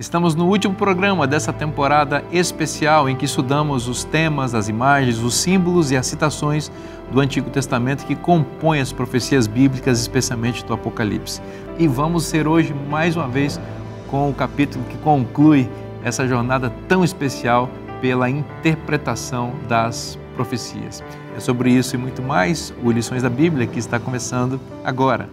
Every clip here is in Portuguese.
Estamos no último programa dessa temporada especial em que estudamos os temas, as imagens, os símbolos e as citações do Antigo Testamento que compõem as profecias bíblicas, especialmente do Apocalipse. E vamos ser hoje, mais uma vez, com o capítulo que conclui essa jornada tão especial pela interpretação das profecias. É sobre isso e muito mais o Lições da Bíblia que está começando agora.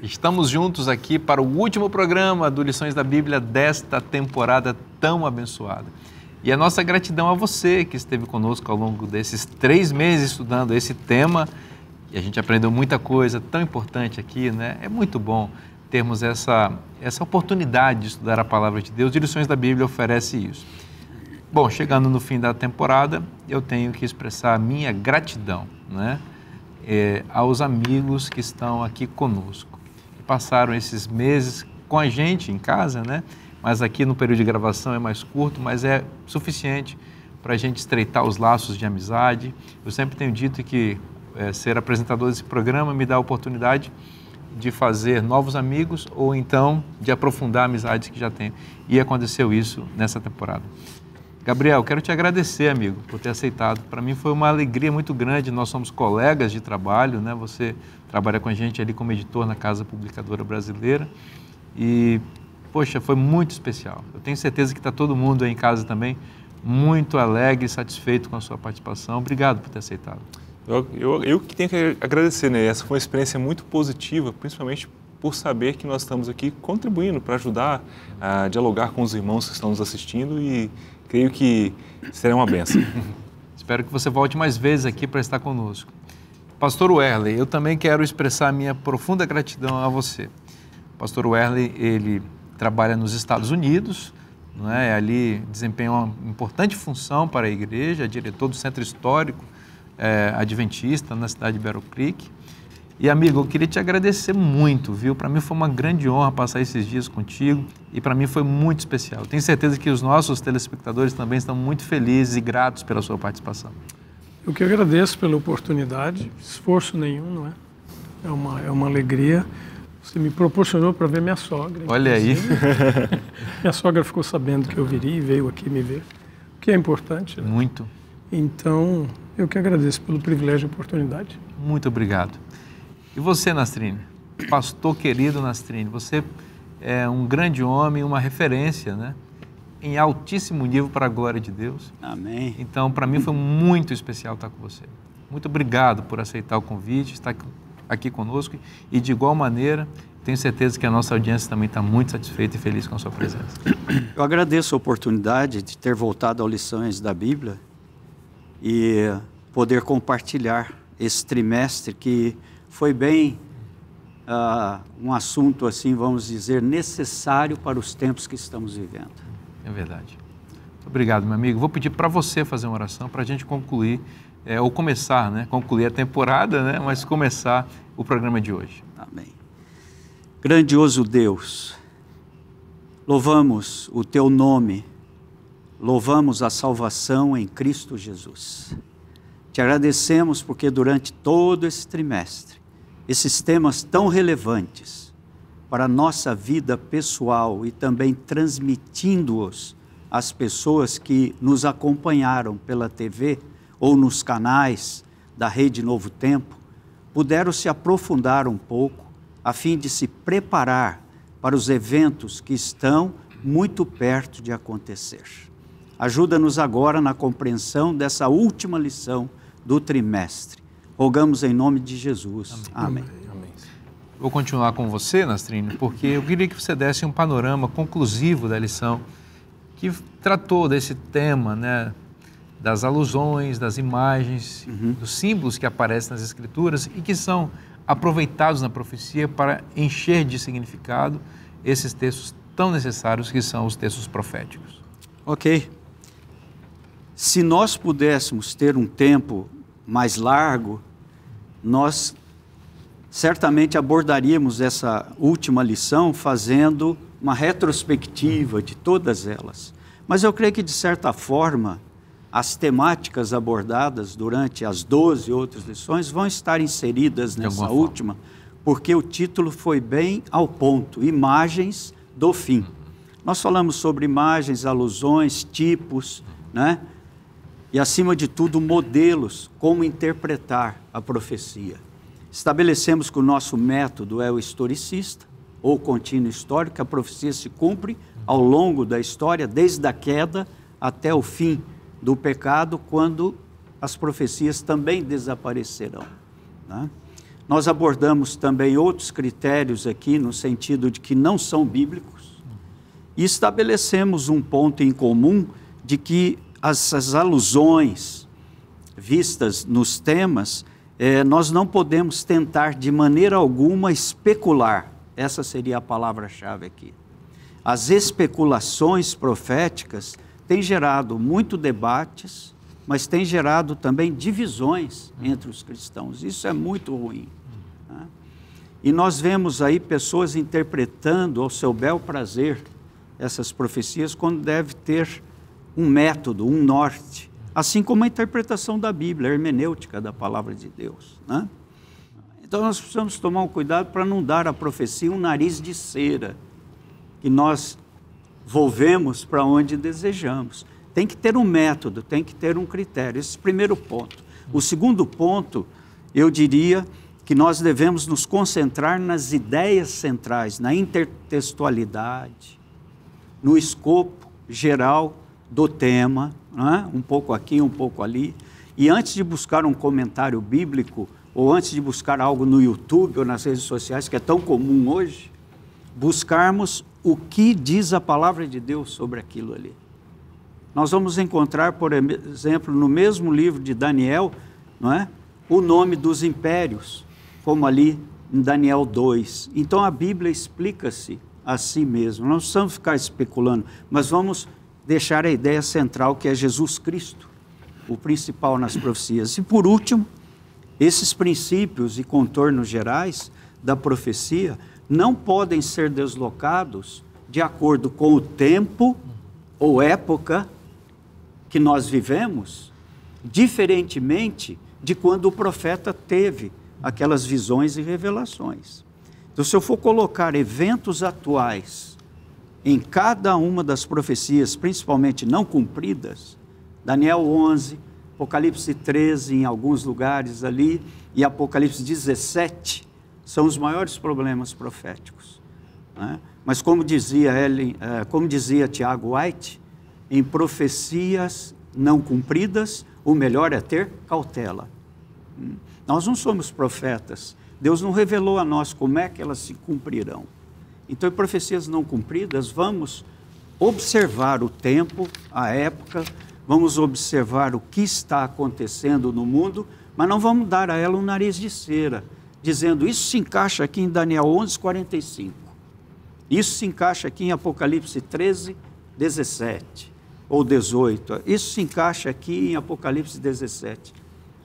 Estamos juntos aqui para o último programa do Lições da Bíblia desta temporada tão abençoada. E a nossa gratidão a você que esteve conosco ao longo desses 3 meses estudando esse tema. E a gente aprendeu muita coisa tão importante aqui, né? É muito bom termos essa oportunidade de estudar a Palavra de Deus. E Lições da Bíblia oferece isso. Bom, chegando no fim da temporada, eu tenho que expressar a minha gratidão, né? Aos amigos que estão aqui conosco. Passaram esses meses com a gente em casa, né? Mas aqui no período de gravação é mais curto, mas é suficiente para a gente estreitar os laços de amizade. Eu sempre tenho dito que ser apresentador desse programa me dá a oportunidade de fazer novos amigos ou então de aprofundar amizades que já tenho. E aconteceu isso nessa temporada. Gabriel, quero te agradecer, amigo, por ter aceitado. Para mim foi uma alegria muito grande, nós somos colegas de trabalho, né? Você trabalha com a gente ali como editor na Casa Publicadora Brasileira e, poxa, foi muito especial. Eu tenho certeza que está todo mundo aí em casa também muito alegre e satisfeito com a sua participação. Obrigado por ter aceitado. Eu que tenho que agradecer, né? Essa foi uma experiência muito positiva, principalmente por saber que nós estamos aqui contribuindo para ajudar a dialogar com os irmãos que estão nos assistindo e creio que será uma bênção. Espero que você volte mais vezes aqui para estar conosco. Pastor Werley, eu também quero expressar a minha profunda gratidão a você. O Pastor Werley, ele trabalha nos Estados Unidos, não é? Ali desempenha uma importante função para a igreja, é diretor do Centro Histórico Adventista na cidade de Battle Creek. E, amigo, eu queria te agradecer muito, viu? Para mim foi uma grande honra passar esses dias contigo e para mim foi muito especial. Tenho certeza que os nossos telespectadores também estão muito felizes e gratos pela sua participação. Eu que agradeço pela oportunidade, esforço nenhum, não é? É uma alegria. Você me proporcionou para ver minha sogra. Olha aí. Minha sogra ficou sabendo que eu viria e veio aqui me ver, o que é importante, né? Muito. Então, eu que agradeço pelo privilégio e oportunidade. Muito obrigado. E você, Nastrini, pastor querido Nastrini, você é um grande homem, uma referência, né? Em altíssimo nível para a glória de Deus. Amém. Então, para mim foi muito especial estar com você. Muito obrigado por aceitar o convite, estar aqui conosco e, de igual maneira, tenho certeza que a nossa audiência também está muito satisfeita e feliz com a sua presença. Eu agradeço a oportunidade de ter voltado às Lições da Bíblia e poder compartilhar esse trimestre que foi bem um assunto, assim, vamos dizer, necessário para os tempos que estamos vivendo. É verdade. Muito obrigado, meu amigo. Vou pedir para você fazer uma oração para a gente concluir, ou começar, né? Concluir a temporada, né? Mas começar o programa de hoje. Amém. Grandioso Deus, louvamos o Teu nome, louvamos a salvação em Cristo Jesus. Te agradecemos porque durante todo esse trimestre, esses temas tão relevantes para a nossa vida pessoal e também transmitindo-os às pessoas que nos acompanharam pela TV ou nos canais da Rede Novo Tempo, puderam se aprofundar um pouco a fim de se preparar para os eventos que estão muito perto de acontecer. Ajuda-nos agora na compreensão dessa última lição do trimestre. Rogamos em nome de Jesus. Amém. Amém. Vou continuar com você, Nastrini, porque eu queria que você desse um panorama conclusivo da lição que tratou desse tema, né, das alusões, das imagens, dos símbolos que aparecem nas Escrituras e que são aproveitados na profecia para encher de significado esses textos tão necessários que são os textos proféticos. Ok. Se nós pudéssemos ter um tempo mais largo, nós certamente abordaríamos essa última lição fazendo uma retrospectiva de todas elas. Mas eu creio que, de certa forma, as temáticas abordadas durante as 12 outras lições vão estar inseridas nessa última, porque o título foi bem ao ponto, Imagens do Fim. Nós falamos sobre imagens, alusões, tipos, né? E, acima de tudo, modelos, como interpretar a profecia. Estabelecemos que o nosso método é o historicista, ou contínuo histórico, que a profecia se cumpre ao longo da história, desde a queda até o fim do pecado, quando as profecias também desaparecerão, né? Nós abordamos também outros critérios aqui, no sentido de que não são bíblicos, e estabelecemos um ponto em comum de que essas alusões vistas nos temas, nós não podemos tentar de maneira alguma especular. Essa seria a palavra-chave aqui. As especulações proféticas têm gerado muito debates, mas têm gerado também divisões entre os cristãos. Isso é muito ruim, né? E nós vemos aí pessoas interpretando ao seu bel prazer essas profecias, quando deve ter um método, um norte, assim como a interpretação da Bíblia, a hermenêutica da palavra de Deus, né? Então nós precisamos tomar um cuidado para não dar à profecia um nariz de cera, que nós volvemos para onde desejamos. Tem que ter um método, tem que ter um critério. Esse é o primeiro ponto. O segundo ponto, eu diria que nós devemos nos concentrar nas ideias centrais, na intertextualidade, no escopo geral do tema, né? Um pouco aqui, um pouco ali. E antes de buscar um comentário bíblico, ou antes de buscar algo no YouTube ou nas redes sociais, que é tão comum hoje, buscarmos o que diz a palavra de Deus sobre aquilo ali. Nós vamos encontrar, por exemplo, no mesmo livro de Daniel, não é? O nome dos impérios, como ali em Daniel 2. Então a Bíblia explica-se a si mesma. Não precisamos ficar especulando, mas vamos deixar a ideia central, que é Jesus Cristo, o principal nas profecias. E por último, esses princípios e contornos gerais da profecia não podem ser deslocados de acordo com o tempo ou época que nós vivemos, diferentemente de quando o profeta teve aquelas visões e revelações. Então, se eu for colocar eventos atuais em cada uma das profecias, principalmente não cumpridas, Daniel 11, Apocalipse 13 em alguns lugares ali, e Apocalipse 17, são os maiores problemas proféticos, né? Mas como dizia Tiago White, em profecias não cumpridas, o melhor é ter cautela. Nós não somos profetas, Deus não revelou a nós como é que elas se cumprirão. Então, em profecias não cumpridas, vamos observar o tempo, a época, vamos observar o que está acontecendo no mundo, mas não vamos dar a ela um nariz de cera, dizendo, isso se encaixa aqui em Daniel 11:45, isso se encaixa aqui em Apocalipse 13:17 ou 18, isso se encaixa aqui em Apocalipse 17,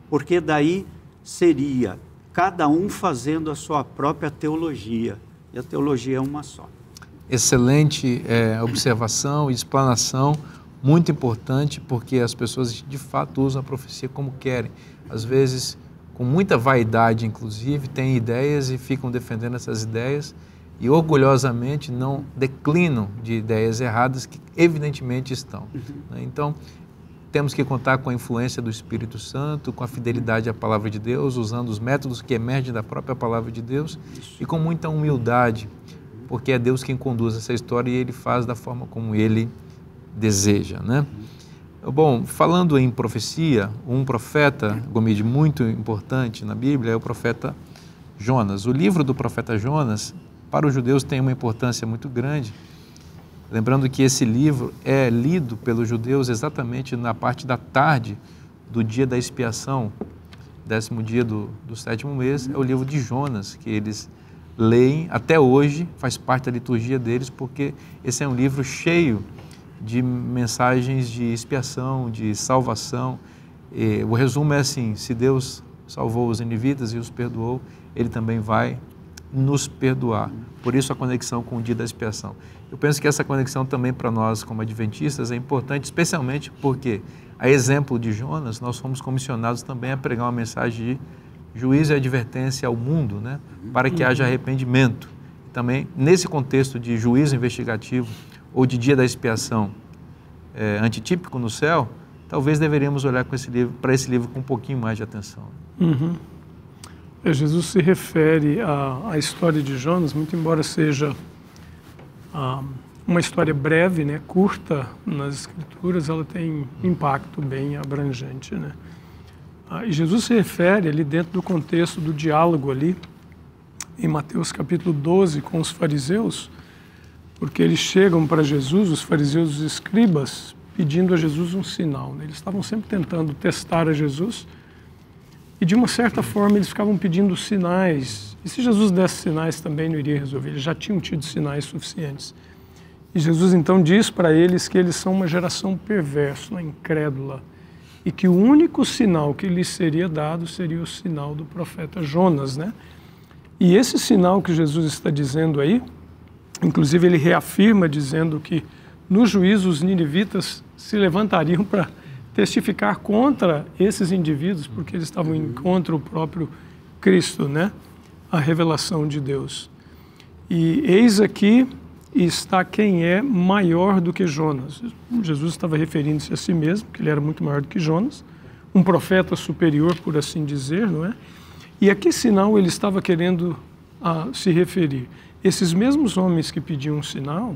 porque daí seria cada um fazendo a sua própria teologia, e a teologia é uma só. Excelente observação e explanação, muito importante, porque as pessoas de fato usam a profecia como querem, às vezes com muita vaidade, inclusive, têm ideias e ficam defendendo essas ideias e orgulhosamente não declinam de ideias erradas que evidentemente estão. Então, temos que contar com a influência do Espírito Santo, com a fidelidade à palavra de Deus, usando os métodos que emergem da própria palavra de Deus e com muita humildade, porque é Deus quem conduz essa história e Ele faz da forma como Ele deseja, né? Bom, falando em profecia, um profeta, Gomide, muito importante na Bíblia é o profeta Jonas. O livro do profeta Jonas, para os judeus, tem uma importância muito grande, lembrando que esse livro é lido pelos judeus exatamente na parte da tarde do dia da expiação, 10º dia do 7º mês, é o livro de Jonas, que eles leem até hoje, faz parte da liturgia deles, porque esse é um livro cheio de mensagens de expiação, de salvação. O resumo é assim, se Deus salvou os ninivitas e os perdoou, Ele também vai nos perdoar. Por isso a conexão com o dia da expiação. Eu penso que essa conexão também para nós como adventistas é importante, especialmente porque, a exemplo de Jonas, nós fomos comissionados também a pregar uma mensagem de juízo e advertência ao mundo, né? Para que haja arrependimento. Também, nesse contexto de juízo investigativo ou de dia da expiação antitípico no céu, talvez deveríamos olhar para esse livro com um pouquinho mais de atenção. Jesus se refere à história de Jonas, muito embora seja uma história breve, né, curta nas Escrituras, ela tem impacto bem abrangente, né? E Jesus se refere ali dentro do contexto do diálogo ali, em Mateus capítulo 12, com os fariseus, porque eles chegam para Jesus, os fariseus e os escribas, pedindo a Jesus um sinal, né? Eles estavam sempre tentando testar a Jesus e, de uma certa forma, eles ficavam pedindo sinais. E se Jesus desse sinais também não iria resolver, eles já tinham tido sinais suficientes. E Jesus então diz para eles que eles são uma geração perversa, uma incrédula, e que o único sinal que lhes seria dado seria o sinal do profeta Jonas, né? E esse sinal que Jesus está dizendo aí, inclusive ele reafirma dizendo que no juízo os ninivitas se levantariam para testificar contra esses indivíduos, porque eles estavam indo contra o próprio Cristo, né? A revelação de Deus. E eis aqui está quem é maior do que Jonas. Jesus estava referindo-se a si mesmo, que ele era muito maior do que Jonas, um profeta superior, por assim dizer, não é? E a que sinal ele estava querendo se referir? Esses mesmos homens que pediam um sinal,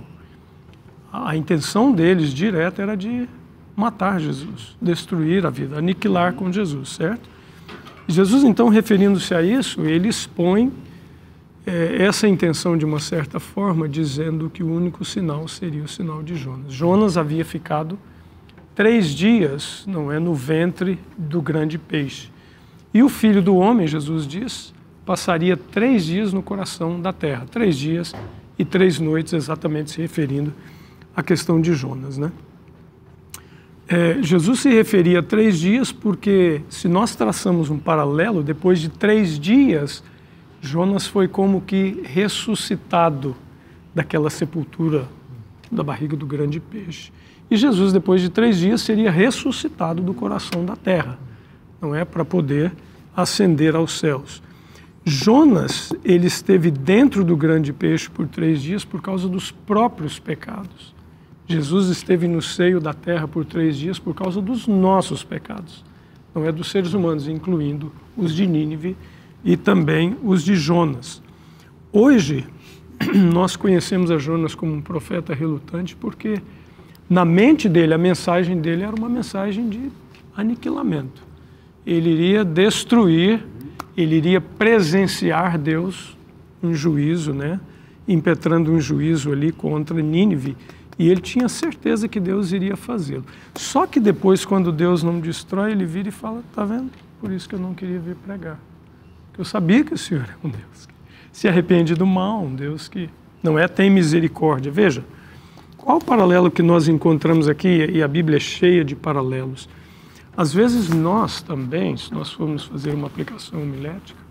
a intenção deles direta era de matar Jesus, destruir a vida, aniquilar com Jesus, certo? E Jesus, então, referindo-se a isso, ele expõe essa intenção de uma certa forma, dizendo que o único sinal seria o sinal de Jonas. Jonas havia ficado 3 dias, não é, no ventre do grande peixe. E o Filho do Homem, Jesus diz, passaria 3 dias no coração da terra. 3 dias e 3 noites, exatamente se referindo à questão de Jonas, né? Jesus se referia a 3 dias porque, se nós traçamos um paralelo, depois de 3 dias, Jonas foi como que ressuscitado daquela sepultura da barriga do grande peixe. E Jesus, depois de 3 dias, seria ressuscitado do coração da terra, não é? Para poder ascender aos céus. Jonas, ele esteve dentro do grande peixe por 3 dias por causa dos próprios pecados. Jesus esteve no seio da terra por 3 dias por causa dos nossos pecados, não é, dos seres humanos, incluindo os de Nínive e também os de Jonas. Hoje, nós conhecemos a Jonas como um profeta relutante porque, na mente dele, a mensagem dele era uma mensagem de aniquilamento. Ele iria destruir, ele iria presenciar Deus em juízo, né? Impetrando um juízo ali contra Nínive, e ele tinha certeza que Deus iria fazê-lo. Só que depois, quando Deus não destrói, ele vira e fala, tá vendo? Por isso que eu não queria vir pregar. Porque eu sabia que o Senhor é um Deus que se arrepende do mal, um Deus que não é, tem misericórdia. Veja, qual o paralelo que nós encontramos aqui, e a Bíblia é cheia de paralelos. Às vezes nós também, se nós formos fazer uma aplicação homilética,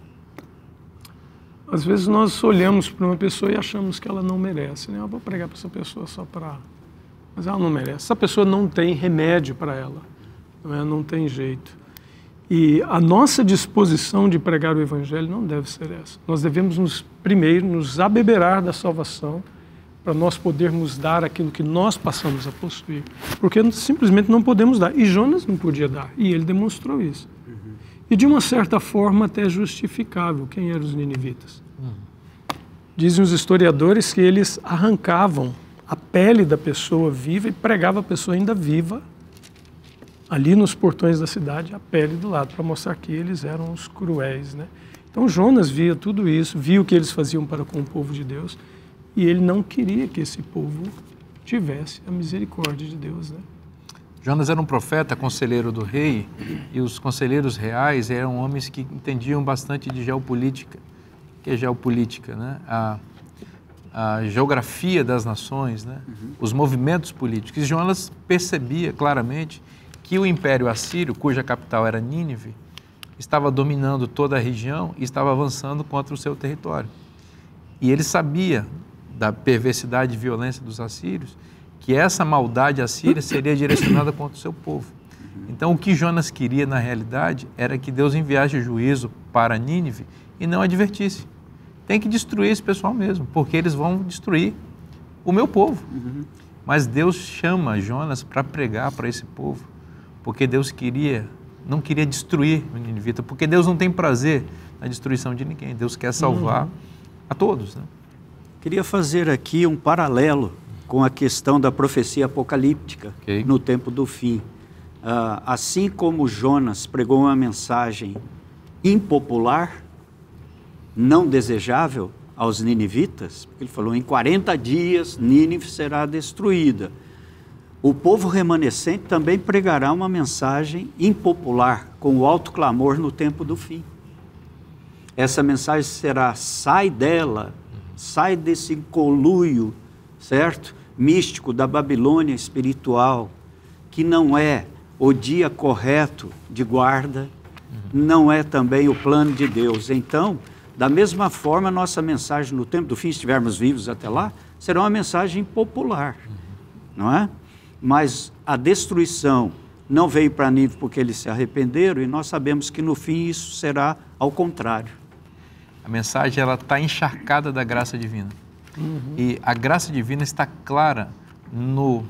às vezes nós olhamos para uma pessoa e achamos que ela não merece, né? Eu vou pregar para essa pessoa só para... Mas ela não merece. Essa pessoa não tem remédio para ela, não é? Não tem jeito. E a nossa disposição de pregar o Evangelho não deve ser essa. Nós devemos primeiro nos abeberar da salvação para nós podermos dar aquilo que nós passamos a possuir. Porque simplesmente não podemos dar. E Jonas não podia dar, e ele demonstrou isso. E de uma certa forma até justificável. Quem eram os ninivitas? Dizem os historiadores que eles arrancavam a pele da pessoa viva e pregavam a pessoa ainda viva ali nos portões da cidade, a pele do lado, para mostrar que eles eram os cruéis, né? Então Jonas via tudo isso, via o que eles faziam para com o povo de Deus, e ele não queria que esse povo tivesse a misericórdia de Deus, né? Jonas era um profeta, conselheiro do rei, e os conselheiros reais eram homens que entendiam bastante de geopolítica. O que é geopolítica, né? A geografia das nações, né? Os movimentos políticos. E Jonas percebia claramente que o Império Assírio, cuja capital era Nínive, estava dominando toda a região e estava avançando contra o seu território. E ele sabia da perversidade e violência dos assírios, que essa maldade assíria seria direcionada contra o seu povo. Então, o que Jonas queria, na realidade, era que Deus enviasse o juízo para Nínive e não advertisse. Tem que destruir esse pessoal mesmo, porque eles vão destruir o meu povo. Mas Deus chama Jonas para pregar para esse povo, porque Deus não queria destruir o ninivita, porque Deus não tem prazer na destruição de ninguém. Deus quer salvar a todos, né? Queria fazer aqui um paralelo com a questão da profecia apocalíptica no tempo do fim. Assim como Jonas pregou uma mensagem impopular, não desejável aos ninivitas, porque ele falou, em 40 dias Nínive será destruída. O povo remanescente também pregará uma mensagem impopular, com o alto clamor no tempo do fim. Essa mensagem será, sai dela, sai desse conluio, certo? Místico da Babilônia espiritual, que não é o dia correto de guarda, não é também o plano de Deus. Então, da mesma forma, nossa mensagem no tempo do fim, se estivermos vivos até lá, será uma mensagem popular, não é? Mas a destruição não veio para Nínive porque eles se arrependeram, e nós sabemos que no fim isso será ao contrário. A mensagem ela está encharcada da graça divina. E a graça divina está clara no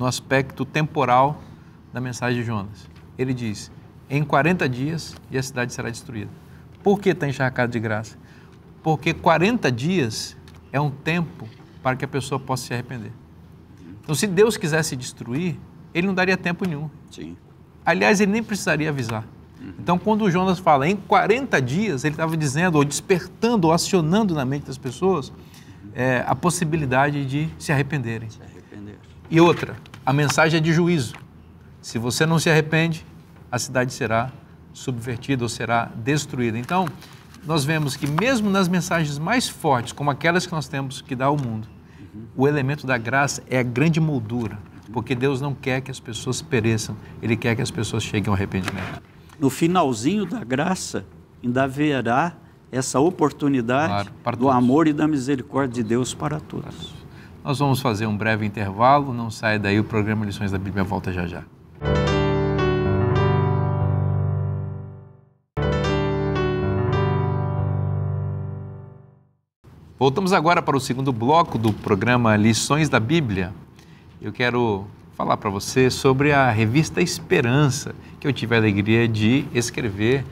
aspecto temporal da mensagem de Jonas. Ele diz, em 40 dias e a cidade será destruída. Por que está encharcado de graça? Porque 40 dias é um tempo para que a pessoa possa se arrepender. Então, se Deus quisesse destruir, ele não daria tempo nenhum. Sim. Aliás, ele nem precisaria avisar. Então, quando o Jonas fala em 40 dias, ele estava dizendo, ou despertando, ou acionando na mente das pessoas a possibilidade de se arrependerem. Se arrepender. E outra, a mensagem é de juízo. Se você não se arrepende, a cidade será subvertida ou será destruída. Então, nós vemos que mesmo nas mensagens mais fortes, como aquelas que nós temos que dar ao mundo, o elemento da graça é a grande moldura, porque Deus não quer que as pessoas pereçam, Ele quer que as pessoas cheguem ao arrependimento. No finalzinho da graça, ainda haverá essa oportunidade do amor e da misericórdia de Deus para todos. Nós vamos fazer um breve intervalo, não saia daí, o programa Lições da Bíblia volta já já. Voltamos agora para o segundo bloco do programa Lições da Bíblia. Eu quero falar para você sobre a revista Esperança, que eu tive a alegria de escrever.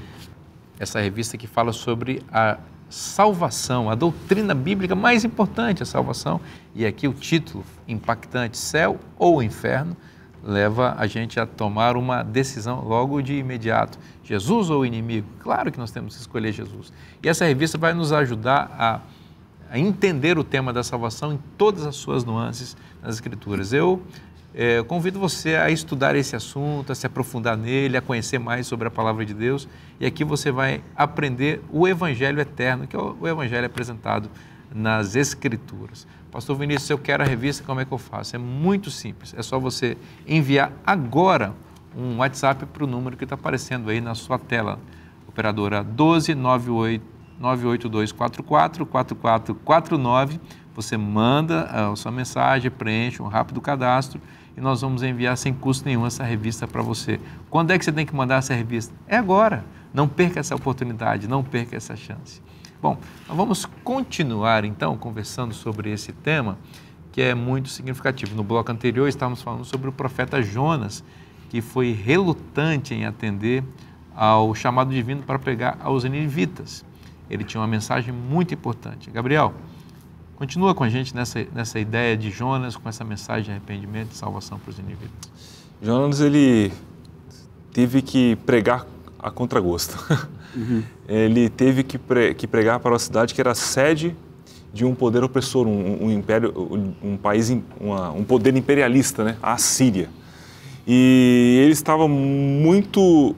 Essa revista que fala sobre a salvação, a doutrina bíblica mais importante, a salvação. E aqui o título impactante, Céu ou Inferno, leva a gente a tomar uma decisão logo de imediato. Jesus ou inimigo? Claro que nós temos que escolher Jesus. E essa revista vai nos ajudar a entender o tema da salvação em todas as suas nuances nas Escrituras. Eu convido você a estudar esse assunto, a se aprofundar nele, a conhecer mais sobre a Palavra de Deus, e aqui você vai aprender o Evangelho eterno, que é o Evangelho apresentado nas Escrituras. Pastor Vinícius, se eu quero a revista, como é que eu faço? É muito simples, é só você enviar agora um WhatsApp para o número que está aparecendo aí na sua tela, operadora 12982444449, você manda a sua mensagem, preenche um rápido cadastro e nós vamos enviar sem custo nenhum essa revista para você. Quando é que você tem que mandar essa revista? É agora. Não perca essa oportunidade, não perca essa chance. Bom, nós vamos continuar então conversando sobre esse tema que é muito significativo. No bloco anterior estávamos falando sobre o profeta Jonas, que foi relutante em atender ao chamado divino para pregar aos ninivitas. Ele tinha uma mensagem muito importante. Gabriel, continua com a gente nessa ideia de Jonas, com essa mensagem de arrependimento e salvação para os ninivitas. Jonas, ele teve que pregar a contragosto. Ele teve que pregar para uma cidade que era sede de um poder opressor, um país, um poder imperialista, né? A Assíria. E ele estava muito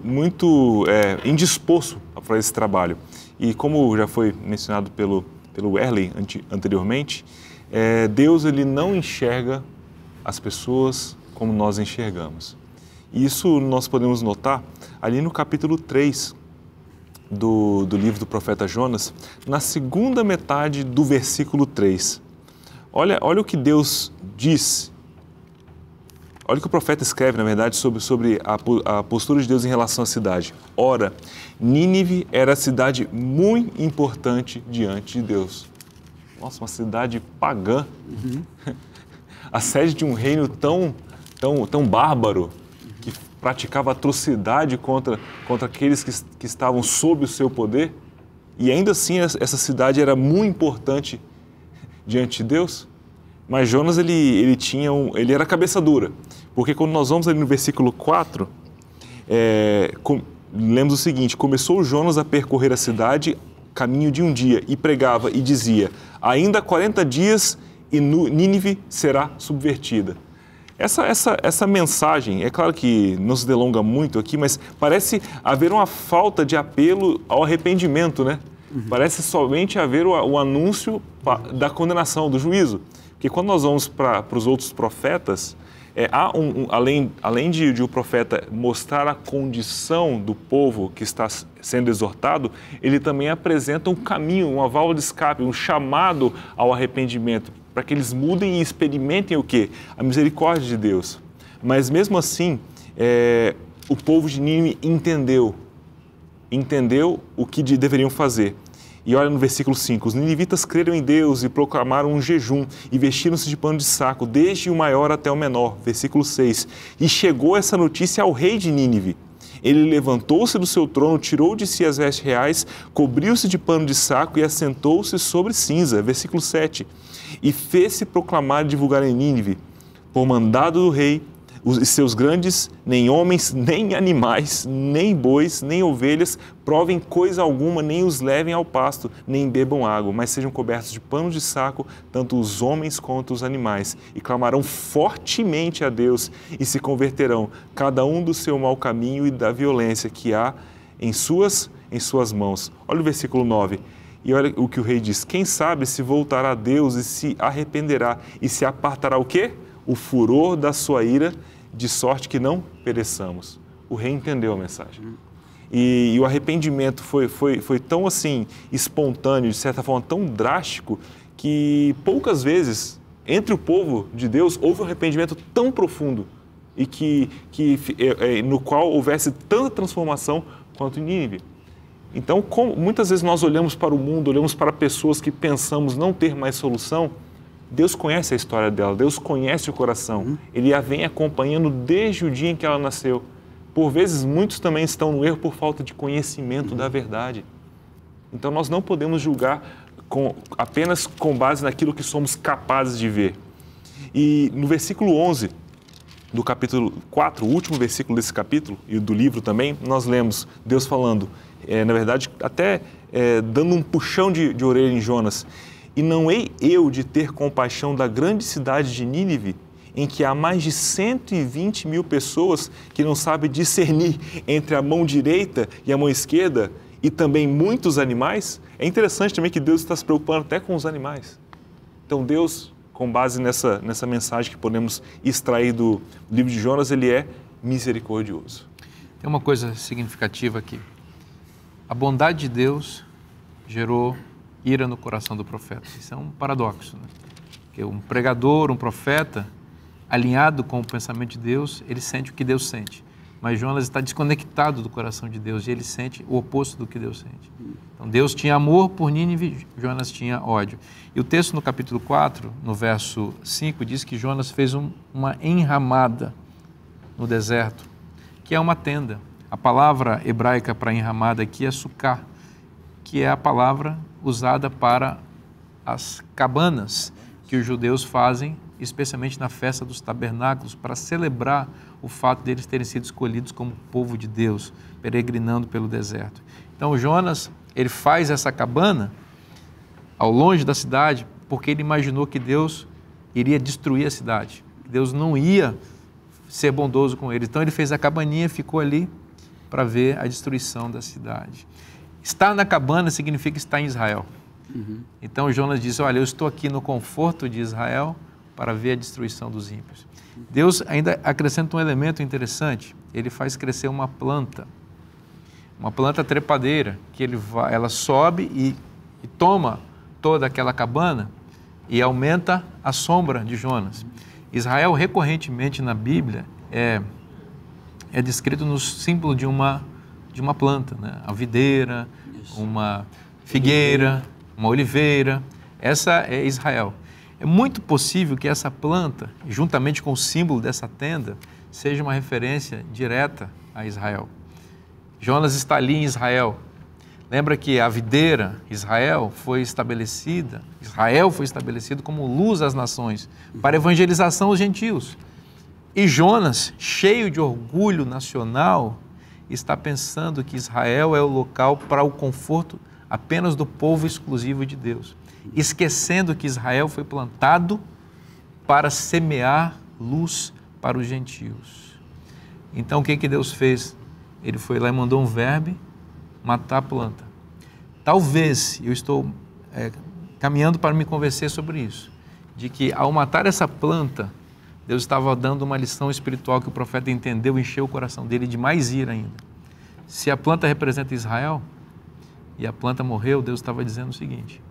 indisposto a fazer esse trabalho. E como já foi mencionado pelo Erley anteriormente, Deus ele não enxerga as pessoas como nós enxergamos. E isso nós podemos notar ali no capítulo 3 do livro do profeta Jonas, na segunda metade do versículo 3. Olha o que Deus diz. Olha o que o profeta escreve, na verdade, sobre a postura de Deus em relação à cidade. Ora, Nínive era a cidade muito importante diante de Deus. Nossa, uma cidade pagã. A sede de um reino tão bárbaro, que praticava atrocidade contra aqueles que estavam sob o seu poder. E ainda assim, essa cidade era muito importante diante de Deus. Mas Jonas, ele era cabeça dura, porque quando nós vamos ali no versículo 4, lemos o seguinte: começou Jonas a percorrer a cidade, caminho de um dia, e pregava e dizia: ainda 40 dias e Nínive será subvertida. Essa mensagem, é claro que não se delonga muito aqui, mas parece haver uma falta de apelo ao arrependimento, né? Parece somente haver o anúncio da condenação, do juízo. Porque quando nós vamos para os outros profetas, além de o profeta mostrar a condição do povo que está sendo exortado, ele também apresenta um caminho, uma válvula de escape, um chamado ao arrependimento, para que eles mudem e experimentem o quê? A misericórdia de Deus. Mas mesmo assim, o povo de Nínive entendeu o que deveriam fazer. E olha no versículo 5, os ninivitas creram em Deus e proclamaram um jejum e vestiram-se de pano de saco, desde o maior até o menor. Versículo 6, e chegou essa notícia ao rei de Nínive. Ele levantou-se do seu trono, tirou de si as vestes reais, cobriu-se de pano de saco e assentou-se sobre cinza. Versículo 7, e fez-se proclamar e divulgar em Nínive, por mandado do rei, os seus grandes, nem homens, nem animais, nem bois, nem ovelhas, provem coisa alguma, nem os levem ao pasto, nem bebam água, mas sejam cobertos de pano de saco, tanto os homens quanto os animais, e clamarão fortemente a Deus, e se converterão, cada um do seu mau caminho e da violência que há em suas mãos. Olha o versículo 9. E olha o que o rei diz: quem sabe se voltará a Deus e se arrependerá, e se apartará o quê? O furor da sua ira, de sorte que não pereçamos. O rei entendeu a mensagem. E o arrependimento foi tão assim, espontâneo, de certa forma tão drástico, que poucas vezes, entre o povo de Deus, houve um arrependimento tão profundo e no qual houvesse tanta transformação quanto em Nínive. Então, muitas vezes nós olhamos para o mundo, olhamos para pessoas que pensamos não ter mais solução, Deus conhece a história dela, Deus conhece o coração. Ele a vem acompanhando desde o dia em que ela nasceu. Por vezes, muitos também estão no erro por falta de conhecimento da verdade. Então, nós não podemos julgar apenas com base naquilo que somos capazes de ver. E no versículo 11 do capítulo 4, o último versículo desse capítulo, e do livro também, nós lemos Deus falando, na verdade, até dando um puxão de orelha em Jonas: e não hei eu de ter compaixão da grande cidade de Nínive, em que há mais de 120 mil pessoas que não sabem discernir entre a mão direita e a mão esquerda, e também muitos animais? É interessante também que Deus está se preocupando até com os animais. Então Deus, com base nessa mensagem que podemos extrair do livro de Jonas, ele é misericordioso. Tem uma coisa significativa aqui. A bondade de Deus gerou ira no coração do profeta. Isso é um paradoxo, né? Porque um pregador, um profeta, alinhado com o pensamento de Deus, ele sente o que Deus sente. Mas Jonas está desconectado do coração de Deus e ele sente o oposto do que Deus sente. Então Deus tinha amor por Nínive, Jonas tinha ódio. E o texto no capítulo 4, no verso 5, diz que Jonas fez uma enramada no deserto, que é uma tenda. A palavra hebraica para enramada aqui é sukkah, que é a palavra usada para as cabanas que os judeus fazem, especialmente na festa dos tabernáculos, para celebrar o fato deles terem sido escolhidos como povo de Deus, peregrinando pelo deserto. Então Jonas, ele faz essa cabana ao longe da cidade, porque ele imaginou que Deus iria destruir a cidade, que Deus não ia ser bondoso com ele. Então ele fez a cabaninha, ficou ali para ver a destruição da cidade. Estar na cabana significa estar em Israel. Então Jonas diz: olha, eu estou aqui no conforto de Israel para ver a destruição dos ímpios. Deus ainda acrescenta um elemento interessante. Ele faz crescer uma planta uma planta trepadeira, que ela sobe e toma toda aquela cabana e aumenta a sombra de Jonas. Israel, recorrentemente na Bíblia, é descrito no símbolo de uma planta, né? A videira, uma figueira, uma oliveira. Essa é Israel. É muito possível que essa planta, juntamente com o símbolo dessa tenda, seja uma referência direta a Israel. Jonas está ali em Israel. Lembra que a videira, Israel foi estabelecido como luz às nações, para evangelização aos gentios. E Jonas, cheio de orgulho nacional, está pensando que Israel é o local para o conforto apenas do povo exclusivo de Deus, esquecendo que Israel foi plantado para semear luz para os gentios. Então o que Deus fez? Ele foi lá e mandou um verme matar a planta. Talvez, eu estou caminhando para me convencer sobre isso, de que ao matar essa planta, Deus estava dando uma lição espiritual que o profeta entendeu, encheu o coração dele de mais ira ainda. Se a planta representa Israel e a planta morreu, Deus estava dizendo o seguinte: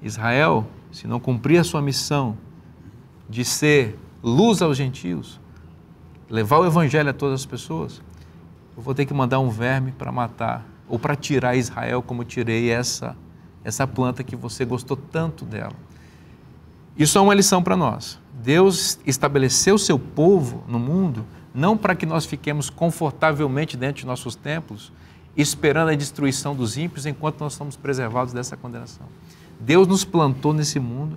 Israel, se não cumprir a sua missão de ser luz aos gentios, levar o evangelho a todas as pessoas, eu vou ter que mandar um verme para matar ou para tirar Israel, como tirei essa planta que você gostou tanto dela. Isso é uma lição para nós. Deus estabeleceu o seu povo no mundo não para que nós fiquemos confortavelmente dentro de nossos templos, esperando a destruição dos ímpios enquanto nós somos preservados dessa condenação. Deus nos plantou nesse mundo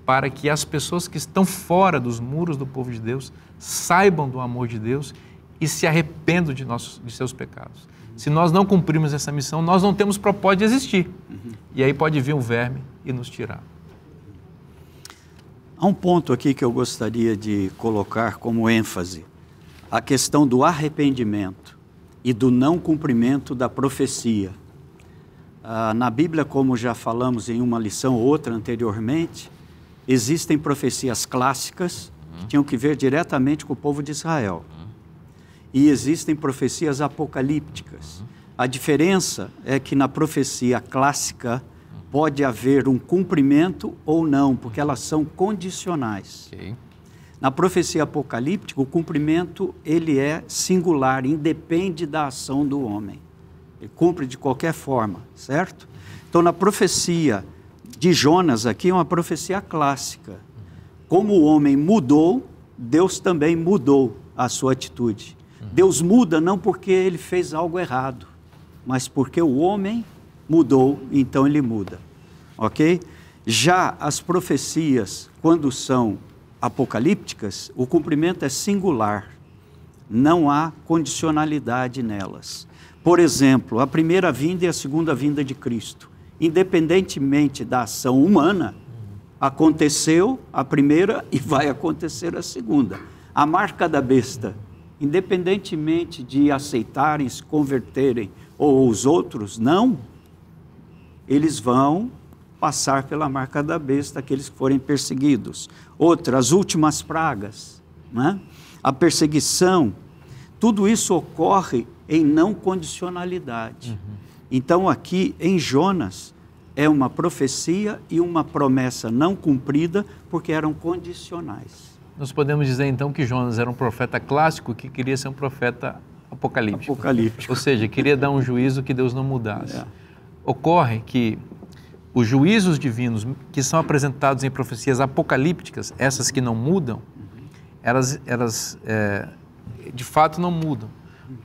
para que as pessoas que estão fora dos muros do povo de Deus saibam do amor de Deus e se arrependam de seus pecados. Se nós não cumprirmos essa missão, nós não temos propósito de existir. E aí pode vir um verme e nos tirar. Há um ponto aqui que eu gostaria de colocar como ênfase: a questão do arrependimento e do não cumprimento da profecia. Na Bíblia, como já falamos em uma lição ou outra anteriormente, existem profecias clássicas que tinham que ver diretamente com o povo de Israel. E existem profecias apocalípticas. A diferença é que na profecia clássica pode haver um cumprimento ou não, porque elas são condicionais. Okay. Na profecia apocalíptica, o cumprimento ele é singular, independe da ação do homem. Ele cumpre de qualquer forma, certo? Então, na profecia de Jonas aqui é uma profecia clássica. Como o homem mudou, Deus também mudou a sua atitude. Deus muda não porque ele fez algo errado, mas porque o homem mudou, então ele muda, ok? Já as profecias, quando são apocalípticas, o cumprimento é singular, não há condicionalidade nelas. Por exemplo, a primeira vinda e a segunda vinda de Cristo, independentemente da ação humana, aconteceu a primeira e vai acontecer a segunda. A marca da besta, independentemente de aceitarem, se converterem, ou os outros não, eles vão passar pela marca da besta, aqueles que forem perseguidos. Outra, as últimas pragas, né? A perseguição, tudo isso ocorre em não condicionalidade. Então aqui em Jonas é uma profecia e uma promessa não cumprida porque eram condicionais. Nós podemos dizer então que Jonas era um profeta clássico que queria ser um profeta apocalíptico. Ou seja, queria dar um juízo que Deus não mudasse. Ocorre que os juízos divinos que são apresentados em profecias apocalípticas, essas que não mudam, elas de fato não mudam.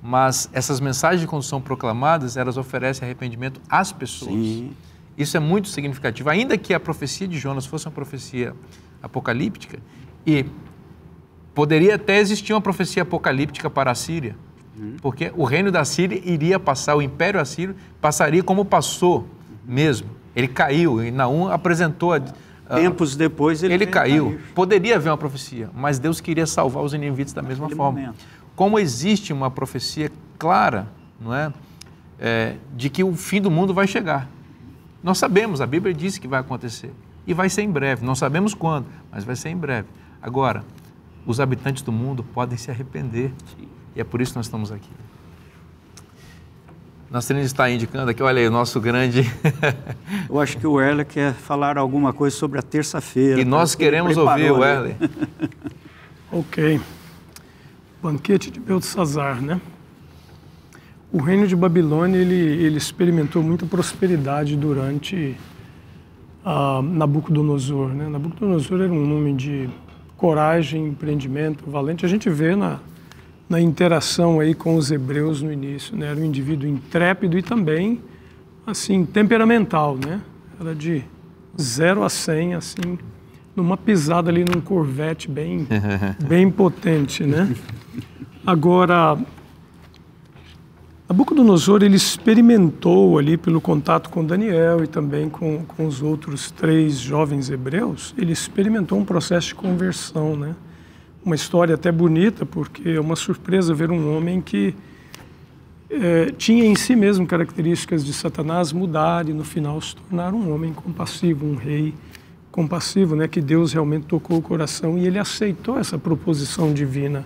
Mas essas mensagens, quando são proclamadas, elas oferecem arrependimento às pessoas. Sim. Isso é muito significativo. Ainda que a profecia de Jonas fosse uma profecia apocalíptica, e poderia até existir uma profecia apocalíptica para a Síria, porque o reino da Síria iria passar, o império assírio passaria como passou mesmo. Ele caiu, e Naum apresentou... Tempos depois ele caiu. Poderia haver uma profecia, mas Deus queria salvar os ninivitas da mesma forma. Momento. Como existe uma profecia clara, não é? De que o fim do mundo vai chegar. Nós sabemos, a Bíblia diz que vai acontecer. E vai ser em breve. Não sabemos quando, mas vai ser em breve. Agora, os habitantes do mundo podem se arrepender. E é por isso que nós estamos aqui. Nossa trilha está indicando aqui, olha aí, o nosso grande... Eu acho que o Erle quer falar alguma coisa sobre a terça-feira. E nós queremos ouvir o Erle. Ok. Banquete de Beltesazar, né? O reino de Babilônia, ele experimentou muita prosperidade durante Nabucodonosor, né? Nabucodonosor era um homem de coragem, empreendimento, valente. A gente vê na interação aí com os hebreus no início, né? Era um indivíduo intrépido e também, assim, temperamental, né? Era de 0 a 100, assim, numa pisada ali num Corvette bem potente, né? Agora, Nabucodonosor, ele experimentou ali pelo contato com Daniel e também com os outros 3 jovens hebreus, ele experimentou um processo de conversão, né? Uma história até bonita, porque é uma surpresa ver um homem que tinha em si mesmo características de Satanás mudar e no final se tornar um homem compassivo, um rei compassivo, né? Que Deus realmente tocou o coração e ele aceitou essa proposição divina.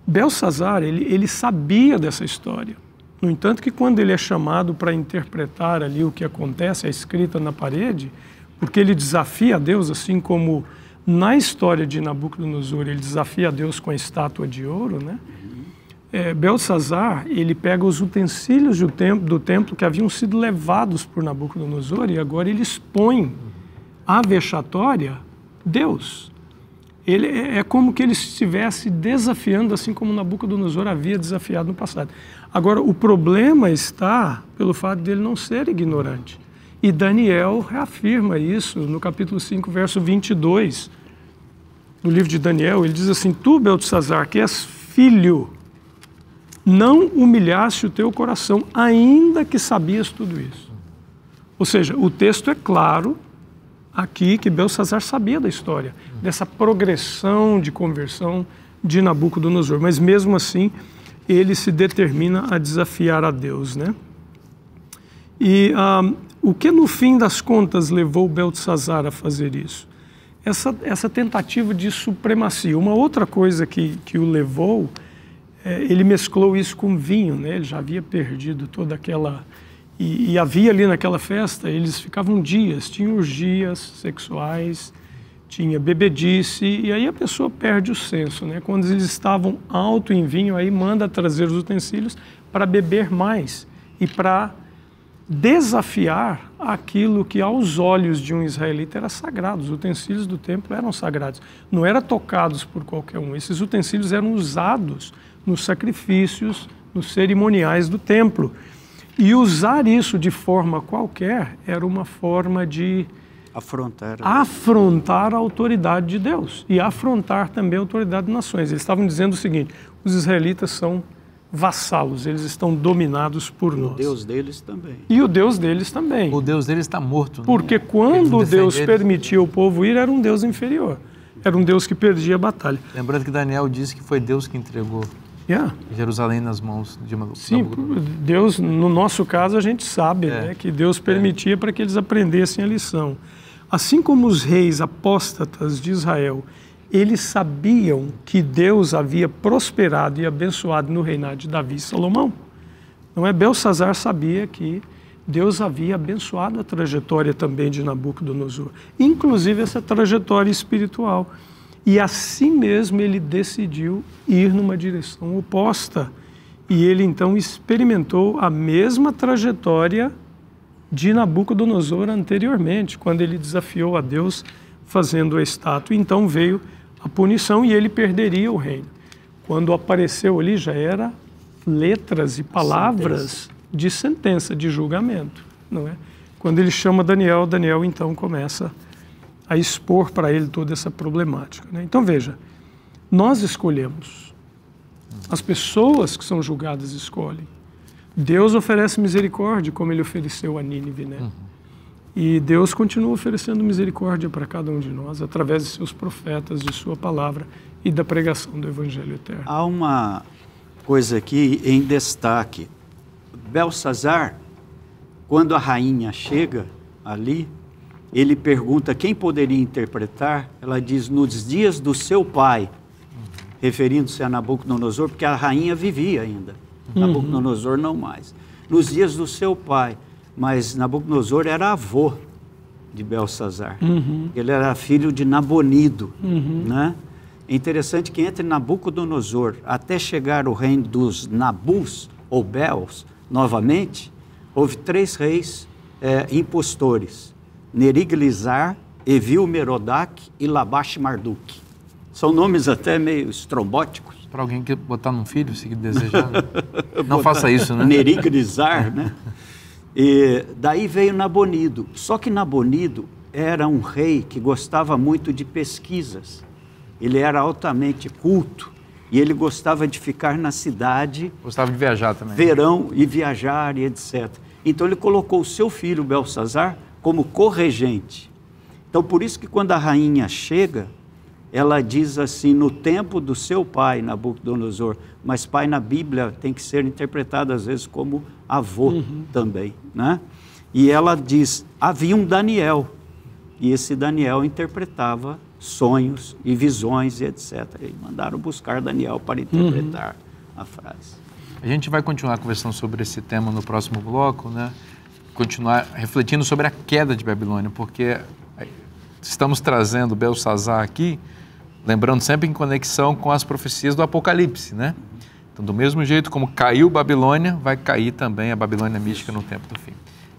Beltesazar, ele sabia dessa história. No entanto, que quando ele é chamado para interpretar ali o que acontece, a escrita na parede, porque ele desafia a Deus, assim como na história de Nabucodonosor, ele desafia a Deus com a estátua de ouro, né? Beltesazar, ele pega os utensílios do templo que haviam sido levados por Nabucodonosor e agora ele expõe à vexatória Deus. Ele é como que ele estivesse desafiando, assim como Nabucodonosor havia desafiado no passado. Agora, o problema está pelo fato dele não ser ignorante. E Daniel reafirma isso no capítulo 5, verso 22 do livro de Daniel. Ele diz assim: Tu, Beltesazar, que és filho, não humilhaste o teu coração, ainda que sabias tudo isso. Ou seja, o texto é claro aqui que Beltesazar sabia da história, dessa progressão de conversão de Nabucodonosor, mas mesmo assim ele se determina a desafiar a Deus, né? E o que no fim das contas levou Beltesazar a fazer isso? Essa tentativa de supremacia. Uma outra coisa que o levou, ele mesclou isso com vinho, né? Ele já havia perdido toda aquela... E havia ali naquela festa, eles ficavam dias, tinham orgias sexuais, tinha bebedice, e aí a pessoa perde o senso, né? Quando eles estavam alto em vinho, aí manda trazer os utensílios para beber mais e para desafiar aquilo que aos olhos de um israelita era sagrado. Os utensílios do templo eram sagrados, não eram tocados por qualquer um. Esses utensílios eram usados nos sacrifícios, nos cerimoniais do templo. E usar isso de forma qualquer era uma forma de afrontar a autoridade de Deus e afrontar também a autoridade de nações. Eles estavam dizendo o seguinte: os israelitas são vassalos, eles estão dominados por nós. O Deus deles também. E o Deus deles também. O Deus deles está morto. Porque quando Deus permitia o povo ir, era um Deus inferior. Era um Deus que perdia a batalha. Lembrando que Daniel disse que foi Deus que entregou Jerusalém nas mãos de uma... Sim, Deus, no nosso caso, a gente sabe né, que Deus permitia para que eles aprendessem a lição. Assim como os reis apóstatas de Israel, eles sabiam que Deus havia prosperado e abençoado no reinado de Davi e Salomão. Não é? Beltesazar sabia que Deus havia abençoado a trajetória também de Nabucodonosor, inclusive essa trajetória espiritual. E assim mesmo ele decidiu ir numa direção oposta. E ele então experimentou a mesma trajetória de Nabucodonosor anteriormente, quando ele desafiou a Deus fazendo a estátua. Então veio a punição e ele perderia o reino. Quando apareceu ali já era letras e palavras de sentença, de julgamento, não é? Quando ele chama Daniel, Daniel então começa a expor para ele toda essa problemática, né? Então veja, nós escolhemos, as pessoas que são julgadas escolhem. Deus oferece misericórdia, como ele ofereceu a Nínive, né? E Deus continua oferecendo misericórdia para cada um de nós, através de seus profetas, de sua palavra e da pregação do Evangelho eterno. Há uma coisa aqui em destaque. Beltesazar, quando a rainha chega ali, ele pergunta quem poderia interpretar. Ela diz, nos dias do seu pai, referindo-se a Nabucodonosor, porque a rainha vivia ainda. Nabucodonosor não mais. nos dias do seu pai. Mas Nabucodonosor era avô de Belsazar. Ele era filho de Nabonido, né? É interessante que entre Nabucodonosor até chegar o reino dos Nabus, ou Bels, novamente, houve 3 reis impostores: Neriglissar, Evil-Merodach e Labash-Marduk. São nomes até meio estrombóticos. Para alguém que botar num filho, se desejar, né? Não faça isso, né? Neriglissar, né? E daí veio Nabonido. Só que Nabonido era um rei que gostava muito de pesquisas. Ele era altamente culto e ele gostava de ficar na cidade. Gostava de viajar também. Verão e viajar e etc. Então ele colocou o seu filho Belsazar como corregente. Então por isso que quando a rainha chega, ela diz assim: no tempo do seu pai, Nabucodonosor. Mas pai na Bíblia tem que ser interpretado às vezes como avô também, né? E ela diz: havia um Daniel, e esse Daniel interpretava sonhos e visões e etc. E mandaram buscar Daniel para interpretar a frase. A gente vai continuar conversando sobre esse tema no próximo bloco, né? Continuar refletindo sobre a queda de Babilônia, porque estamos trazendo Belsazar aqui, lembrando sempre em conexão com as profecias do Apocalipse, né? Então, do mesmo jeito como caiu Babilônia, vai cair também a Babilônia mística no tempo do fim.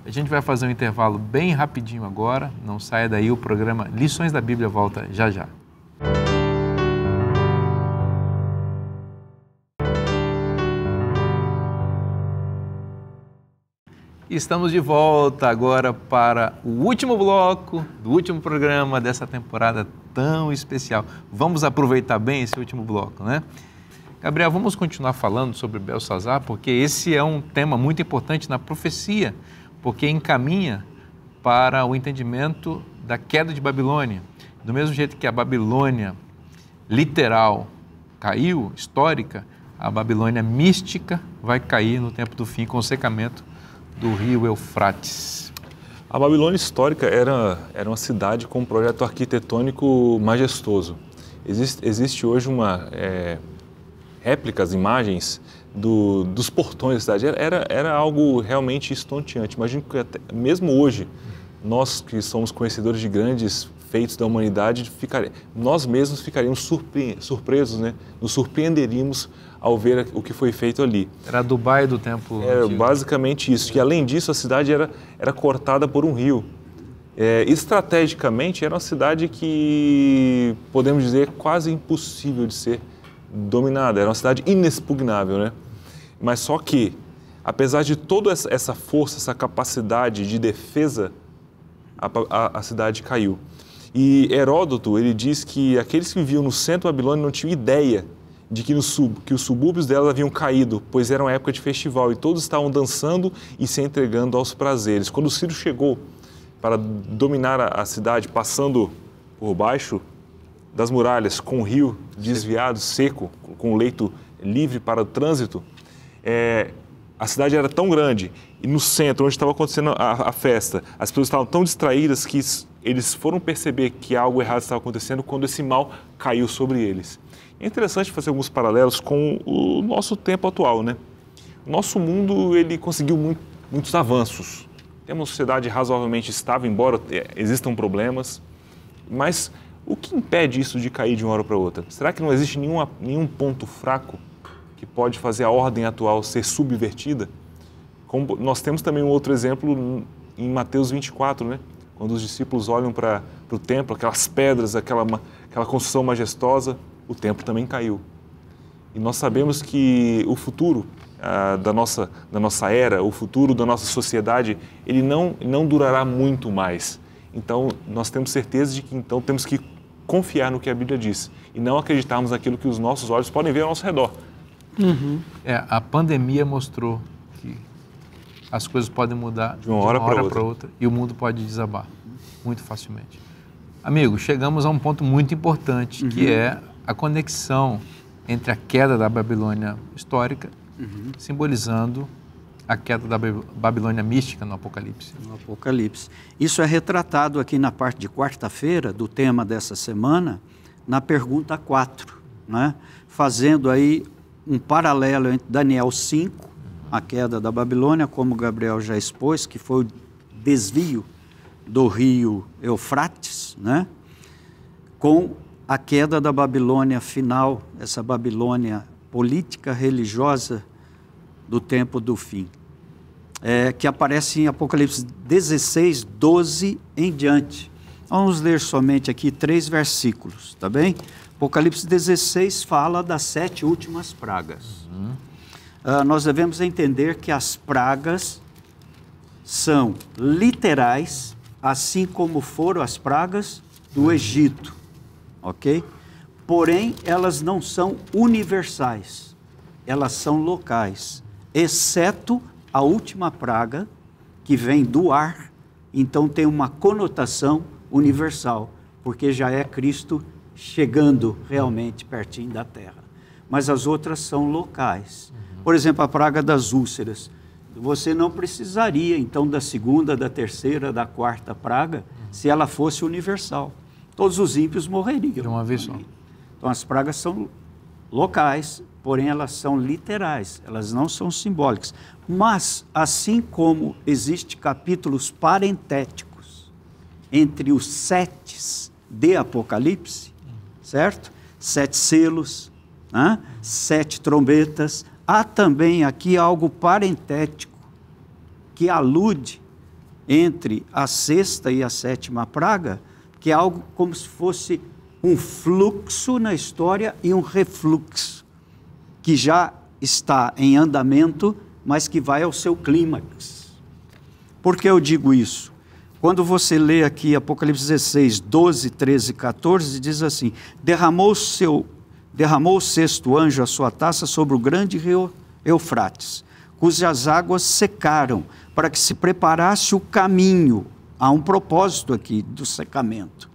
A gente vai fazer um intervalo bem rapidinho agora, não saia daí, o programa Lições da Bíblia volta já já. Estamos de volta agora para o último bloco do último programa dessa temporada tão especial. Vamos aproveitar bem esse último bloco, né? Gabriel, vamos continuar falando sobre Belsazar, porque esse é um tema muito importante na profecia, porque encaminha para o entendimento da queda de Babilônia. Do mesmo jeito que a Babilônia literal caiu, histórica, a Babilônia mística vai cair no tempo do fim com o secamento do rio Eufrates. A Babilônia histórica era uma cidade com um projeto arquitetônico majestoso. Existe hoje réplicas, imagens dos portões da cidade. Era algo realmente estonteante. Imagino que mesmo hoje, nós que somos conhecedores de grandes feitos da humanidade, nós mesmos ficaríamos surpresos, né? Nos surpreenderíamos ao ver o que foi feito ali. Era a Dubai do tempo antigo. Basicamente isso. E além disso, a cidade era cortada por um rio. Estrategicamente, era uma cidade que, podemos dizer, quase impossível de ser dominada. Era uma cidade inexpugnável, né? Mas só que, apesar de toda essa força, essa capacidade de defesa, a cidade caiu. E Heródoto, ele diz que aqueles que viviam no centro da Babilônia não tinham ideia de que os subúrbios dela haviam caído, pois era uma época de festival e todos estavam dançando e se entregando aos prazeres. Quando Ciro chegou para dominar a cidade, passando por baixo das muralhas, com o rio desviado, seco, com o leito livre para o trânsito, a cidade era tão grande e no centro, onde estava acontecendo a festa, as pessoas estavam tão distraídas que eles foram perceber que algo errado estava acontecendo quando esse mal caiu sobre eles. É interessante fazer alguns paralelos com o nosso tempo atual, né? O nosso mundo, ele conseguiu muitos avanços. Temos uma sociedade razoavelmente estável, embora existam problemas, mas o que impede isso de cair de uma hora para outra? Será que não existe nenhum ponto fraco que pode fazer a ordem atual ser subvertida? Como nós temos também um outro exemplo em Mateus 24, né? Quando os discípulos olham para o templo, aquelas pedras, aquela construção majestosa, o templo também caiu. E nós sabemos que o futuro da nossa era, o futuro da nossa sociedade, ele não durará muito mais. Então, nós temos certeza de que então temos que confiar no que a Bíblia diz e não acreditarmos naquilo que os nossos olhos podem ver ao nosso redor. A pandemia mostrou que as coisas podem mudar de uma hora para outra e o mundo pode desabar muito facilmente. Amigo, chegamos a um ponto muito importante, que é a conexão entre a queda da Babilônia histórica, simbolizando a queda da Babilônia mística no Apocalipse. No Apocalipse. Isso é retratado aqui na parte de quarta-feira do tema dessa semana, na pergunta 4, né? Fazendo aí um paralelo entre Daniel 5 a queda da Babilônia, como Gabriel já expôs, que foi o desvio do rio Eufrates, né? Com a queda da Babilônia final, essa Babilônia política, religiosa do tempo do fim, que aparece em Apocalipse 16, 12 em diante. Vamos ler somente aqui 3 versículos, tá bem? Apocalipse 16 fala das 7 últimas pragas. Nós devemos entender que as pragas são literais, assim como foram as pragas do Egito, ok? Porém, elas não são universais, elas são locais, exceto a última praga, que vem do ar, então tem uma conotação universal, porque já é Cristo chegando realmente pertinho da terra. Mas as outras são locais. Por exemplo, a praga das úlceras. Você não precisaria, então, da segunda, da terceira, da quarta praga, se ela fosse universal. Todos os ímpios morreriam. De uma vez só. Então, as pragas são locais, porém elas são literais, elas não são simbólicas. Mas, assim como existem capítulos parentéticos entre os 7 de Apocalipse, certo? 7 selos, né? 7 trombetas. Há também aqui algo parentético que alude entre a 6ª e a 7ª praga, que é algo como se fosse um fluxo na história e um refluxo, que já está em andamento, mas que vai ao seu clímax. Por que eu digo isso? Quando você lê aqui Apocalipse 16, 12, 13 e 14, diz assim: derramou o 6º anjo a sua taça sobre o grande rio Eufrates, cujas águas secaram, para que se preparasse o caminho. Há um propósito aqui do secamento.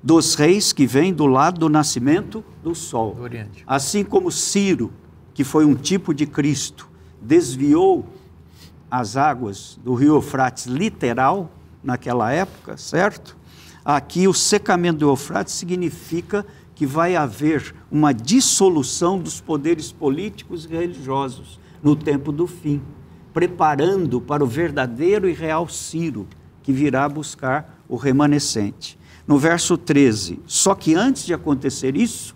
Dos reis que vêm do lado do nascimento do sol. Do Oriente. Assim como Ciro, que foi um tipo de Cristo, desviou as águas do rio Eufrates literal, naquela época, certo? Aqui o secamento do Eufrates significa que vai haver uma dissolução dos poderes políticos e religiosos no tempo do fim, preparando para o verdadeiro e real Ciro, que virá buscar o remanescente. No verso 13, só que antes de acontecer isso,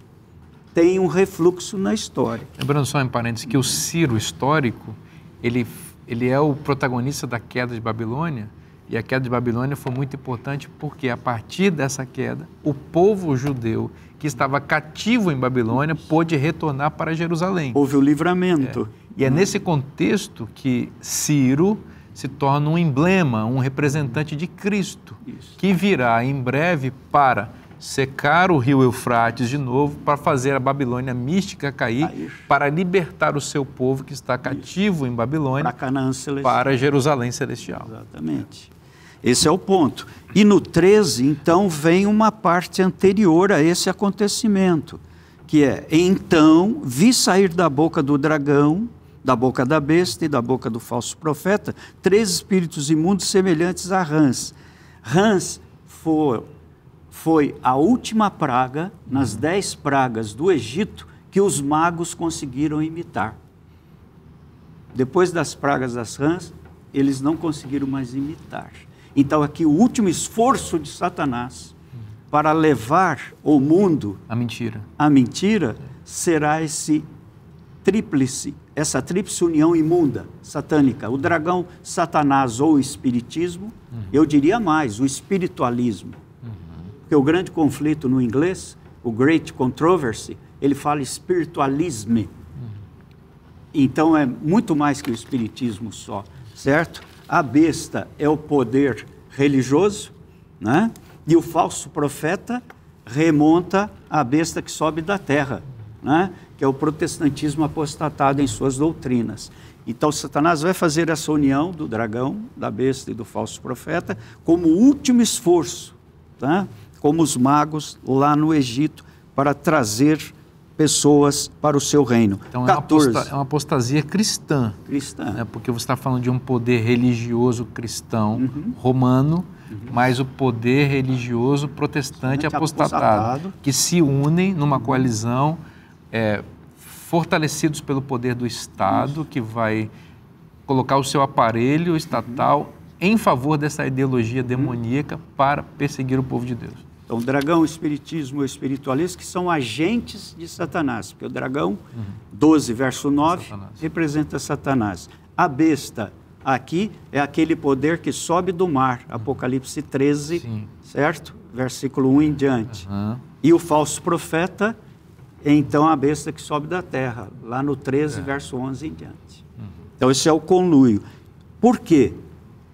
tem um refluxo na história. Lembrando só em parênteses que o Ciro histórico, ele é o protagonista da queda de Babilônia, e a queda de Babilônia foi muito importante porque a partir dessa queda, o povo judeu que estava cativo em Babilônia pôde retornar para Jerusalém. Houve o livramento. E é nesse contexto que Ciro se torna um emblema, um representante de Cristo, que virá em breve para secar o rio Eufrates de novo, para fazer a Babilônia mística cair, para libertar o seu povo que está cativo em Babilônia, para Canaã celestial, para Jerusalém celestial. Exatamente. Esse é o ponto. E no 13, então, vem uma parte anterior a esse acontecimento, que é: então vi sair da boca do dragão, da boca da besta e da boca do falso profeta, 3 espíritos imundos semelhantes a rãs. Rãs foi a última praga, nas 10 pragas do Egito, que os magos conseguiram imitar. Depois das pragas das rãs, eles não conseguiram mais imitar. Então aqui o último esforço de Satanás para levar o mundo à mentira será essa tríplice união imunda, satânica. O dragão, Satanás ou o espiritismo, eu diria mais, o espiritualismo. Porque o grande conflito no inglês, o Great Controversy, ele fala espiritualisme. Então é muito mais que o espiritismo só, certo? A besta é o poder religioso, né? E o falso profeta remonta à besta que sobe da terra, né? Que é o protestantismo apostatado em suas doutrinas. Então Satanás vai fazer essa união do dragão, da besta e do falso profeta como último esforço, tá? Como os magos lá no Egito, para trazer pessoas para o seu reino. Então 14. É uma apostasia cristã. Cristã. Porque você está falando de um poder religioso cristão romano, mas o poder religioso protestante apostatado, que se unem numa coalizão, fortalecidos pelo poder do Estado, que vai colocar o seu aparelho estatal em favor dessa ideologia demoníaca para perseguir o povo de Deus. Então, o dragão, o espiritismo e o espiritualismo, que são agentes de Satanás, porque o dragão, 12, verso 9, representa Satanás. A besta aqui é aquele poder que sobe do mar, Apocalipse 13, certo? Versículo 1 em diante. E o falso profeta é então a besta que sobe da terra, lá no 13, verso 11 em diante. Então, esse é o conluio. Por quê?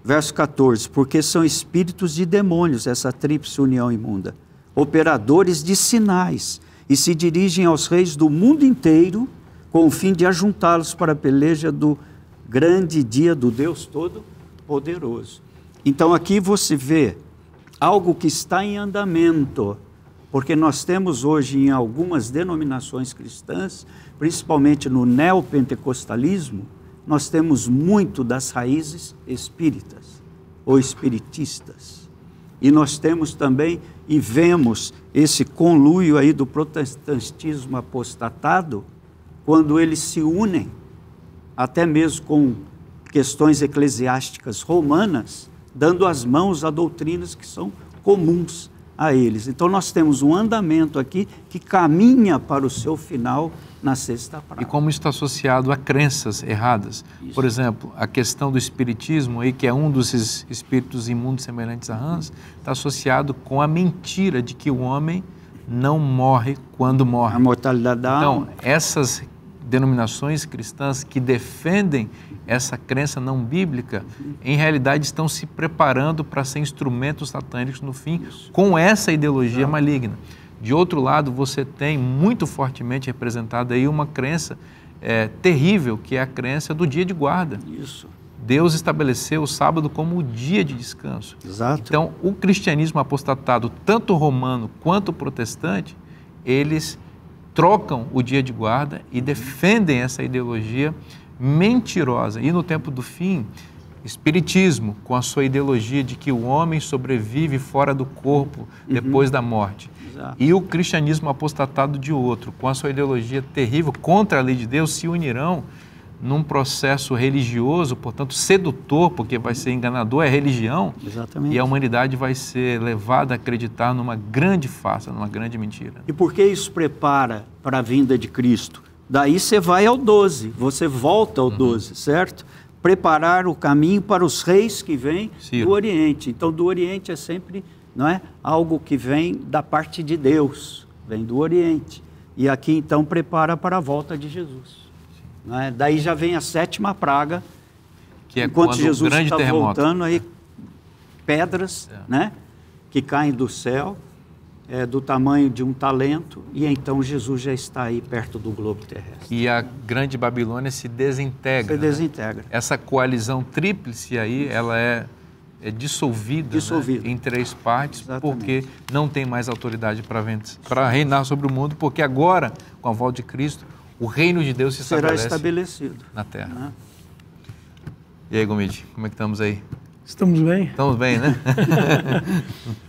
Verso 14, porque são espíritos de demônios, essa tríplice união imunda, operadores de sinais, e se dirigem aos reis do mundo inteiro, com o fim de ajuntá-los para a peleja do grande dia do Deus Todo-Poderoso. Então aqui você vê algo que está em andamento, porque nós temos hoje em algumas denominações cristãs, principalmente no neopentecostalismo, nós temos muito das raízes espíritas ou espiritistas. E nós temos também e vemos esse conluio aí do protestantismo apostatado, quando eles se unem, até mesmo com questões eclesiásticas romanas, dando as mãos a doutrinas que são comuns a eles. Então nós temos um andamento aqui que caminha para o seu final na sexta praga. E como isso está associado a crenças erradas. Isso. Por exemplo, a questão do espiritismo, aí, que é um dos espíritos imundos semelhantes a rãs, está associado com a mentira de que o homem não morre quando morre. A mortalidade da alma. Então, essas denominações cristãs que defendem essa crença não bíblica, em realidade estão se preparando para ser instrumentos satânicos no fim, com essa ideologia maligna. De outro lado, você tem muito fortemente representada aí uma crença terrível, que é a crença do dia de guarda. Isso. Deus estabeleceu o sábado como o dia de descanso. Exato. Então, o cristianismo apostatado, tanto romano quanto protestante, eles trocam o dia de guarda e defendem essa ideologia mentirosa. E no tempo do fim, espiritismo, com a sua ideologia de que o homem sobrevive fora do corpo depois da morte. Exato. E o cristianismo apostatado de outro, com a sua ideologia terrível contra a lei de Deus, se unirão num processo religioso, portanto sedutor, porque vai ser enganador, é religião. Exatamente. E a humanidade vai ser levada a acreditar numa grande farsa, numa grande mentira. E por que isso prepara para a vinda de Cristo? Daí você vai ao 12, você volta ao 12, certo? Preparar o caminho para os reis que vêm do Oriente. Então, do Oriente é sempre, não é, algo que vem da parte de Deus, vem do Oriente. E aqui, então, prepara para a volta de Jesus. Não é? Daí já vem a 7ª praga, que é enquanto quando Jesus está terremoto. voltando, aí pedras, né, que caem do céu, do tamanho de um talento, e então Jesus já está aí perto do globo terrestre. E a grande Babilônia se desintegra. Se desintegra. Né? Essa coalizão tríplice aí, ela é dissolvida, né? Em 3 partes. Exatamente. Porque não tem mais autoridade para reinar sobre o mundo, porque agora, com a volta de Cristo, o reino de Deus será estabelecido na terra. Né? E aí, Gomide, como é que estamos aí? Estamos bem. Estamos bem, né?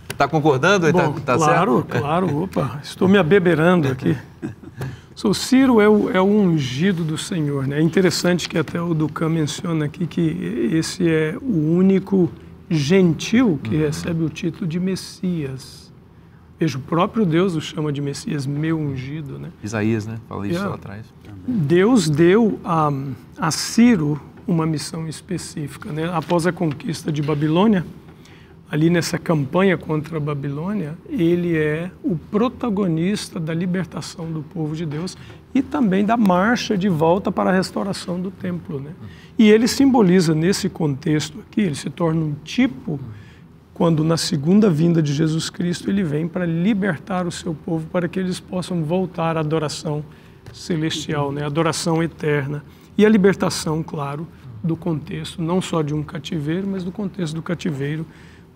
Está concordando? Bom, tá claro, certo? Claro. Opa, estou me abeberando aqui. O Ciro é o ungido do Senhor, né? É interessante que até o Ducan menciona aqui que esse é o único gentil que recebe o título de Messias. Veja, o próprio Deus o chama de Messias, meu ungido, né? Isaías, né? Fala isso lá atrás. Deus deu a Ciro uma missão específica, né? Após a conquista de Babilônia, ali nessa campanha contra a Babilônia, ele é o protagonista da libertação do povo de Deus e também da marcha de volta para a restauração do templo, né? E ele simboliza nesse contexto aqui, ele se torna um tipo quando na segunda vinda de Jesus Cristo ele vem para libertar o seu povo para que eles possam voltar à adoração celestial, né? Adoração eterna. E a libertação, claro, do contexto, não só de um cativeiro, mas do contexto do cativeiro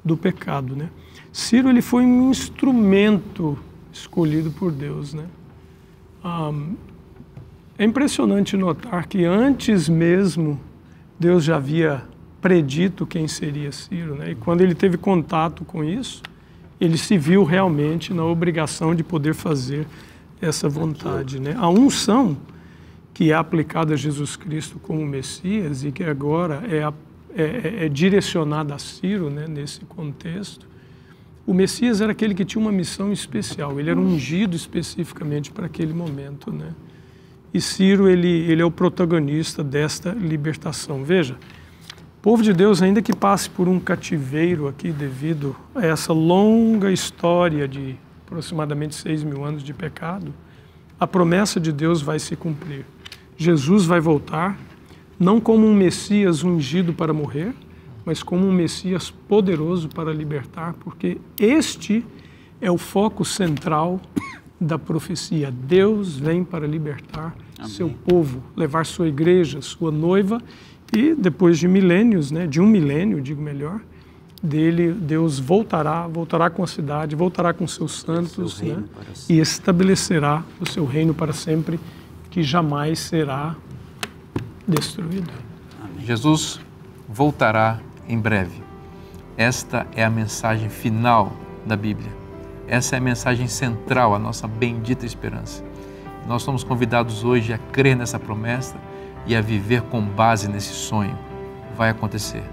do pecado, né? Ciro, ele foi um instrumento escolhido por Deus, né? É impressionante notar que antes mesmo Deus já havia predito quem seria Ciro, né? E quando ele teve contato com isso, ele se viu realmente na obrigação de poder fazer essa vontade, né? A unção que é aplicada a Jesus Cristo como Messias e que agora é direcionada a Ciro, né, nesse contexto. O Messias era aquele que tinha uma missão especial, ele era ungido especificamente para aquele momento, né? E Ciro, ele é o protagonista desta libertação. Veja, o povo de Deus, ainda que passe por um cativeiro aqui devido a essa longa história de aproximadamente 6.000 anos de pecado, a promessa de Deus vai se cumprir. Jesus vai voltar, não como um Messias ungido para morrer, mas como um Messias poderoso para libertar, porque este é o foco central da profecia. Deus vem para libertar seu povo, levar sua igreja, sua noiva, e depois de milênios, né, de um milênio, digo melhor, dele, Deus voltará com a cidade, voltará com seus santos, né, e estabelecerá o seu reino para sempre, que jamais será destruído. Amém. Jesus voltará em breve. Esta é a mensagem final da Bíblia. Essa é a mensagem central, a nossa bendita esperança. Nós somos convidados hoje a crer nessa promessa e a viver com base nesse sonho. Vai acontecer.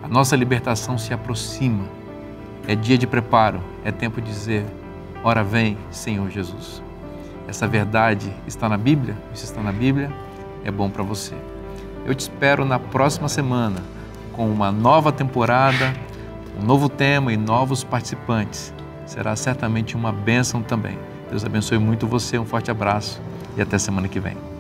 A nossa libertação se aproxima. É dia de preparo, é tempo de dizer: ora vem, Senhor Jesus. Essa verdade está na Bíblia. Se está na Bíblia, é bom para você. Eu te espero na próxima semana com uma nova temporada, um novo tema e novos participantes. Será certamente uma bênção também. Deus abençoe muito você, um forte abraço e até semana que vem.